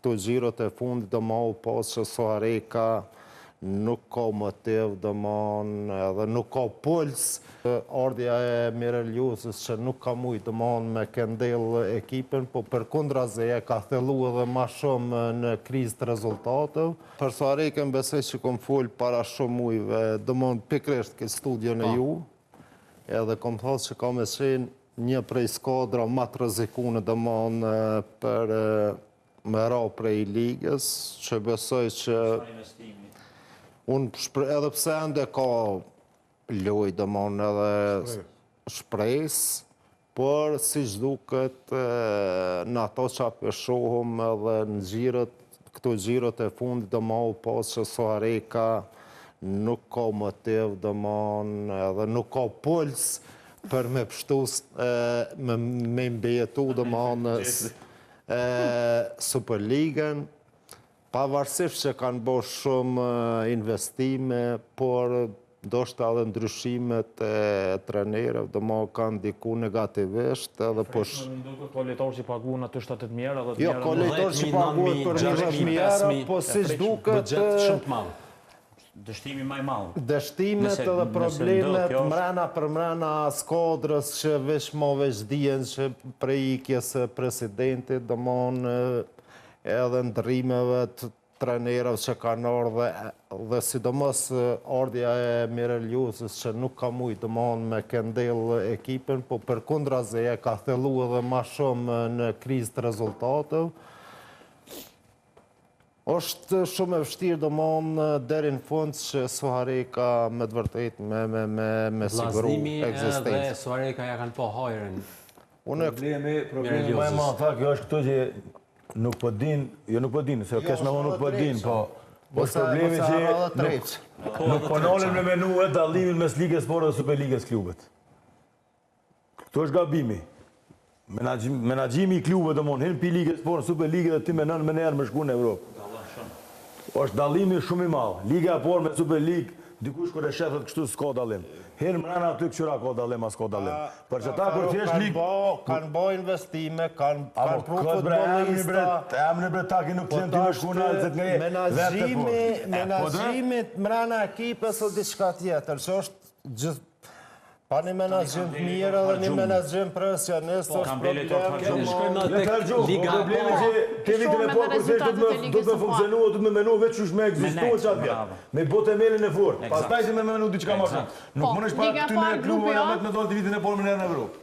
këto gjirot e fundit do ma u pas që Soareka nuk ka motiv edhe nuk ka puls. Ardhja e Mireliusës që nuk ka mujtë me këndel ekipin, po përkundrazi e ka thellu edhe ma shumë në krizë të rezultatëv. Për Soarekën besoj që kom full para shumë mujve, pikrisht këtë studion e ju, edhe kom thosë që ka me qenë një prej skadra ma të rrezikune për me ra prej ligës, që besoj që unë edhe pse ende ka loj edhe shpres, por si duket në ato që apeshohëm edhe në gjirët, këto gjirët e fundit do ma u pas që Soareka nuk ka motiv edhe nuk ka puls për me pështus me mbejetu në Superligën, pavarësisht që kanë bërë shumë investime, por ndoshta edhe ndryshimet e trenerëve kanë ndiku negativisht edhe Ka lojtarë që paguën aty 70.000 euro. Jo, ka lojtarë që paguën për 10.000 euro, po si duket dështimi maj malë. Dështimet edhe problemet mrena për mrena skadrës që veç dijen që prej ikjes e presidentit edhe ndrimeve të trenerëve që kanë ardhe dhe sidomos ardhja e Mireliusës që nuk ka mujtë me këndel ekipin, po përkundrazi e ka thellu edhe ma shumë në krizë të rezultatëv. Është shumë e vështirë deri në fund që Soareka me të vërtet me siguru eksistencë. Vllazënimi edhe Soareka ja kanë po hajrën. Problemi më i madh kjo është këtu që nuk po din, se kesh me nuk po din, po problemi që nuk po nolën me menue dallimin mes Ligës Sport dhe Superligës klubet. Këtu është gabimi. Menaxhimi i klubeve hin pi Ligës Sport, Superligë dhe ti me nën mener më shku në Evropë. Është dallimi shumë i madh. Liga e parë me Superligë, dikush kur e shethet kështu s'ka dallim. Herë mrena aty qëra ka dallim, as ka dallim. Për që ta kur thjesht ligë kanë bë investime, kanë pru futbollista. Emri bre taki nuk klen ti me shkuna se të menaxhimit mrena ekipës o diçka tjetër, që është gjithë pa një menaxhim të mirë edhe një menaxhim profesionist është problem. Problemi që ke vitin e parë kur thjesht do të funksionua, do të me menu veç çush me ekzistuar çat vjet. Me bë themelin e fortë. Pastaj se me menu diçka më shumë. Nuk mundesh pa ty në klub apo me dhënë vitin e parë në Evropë.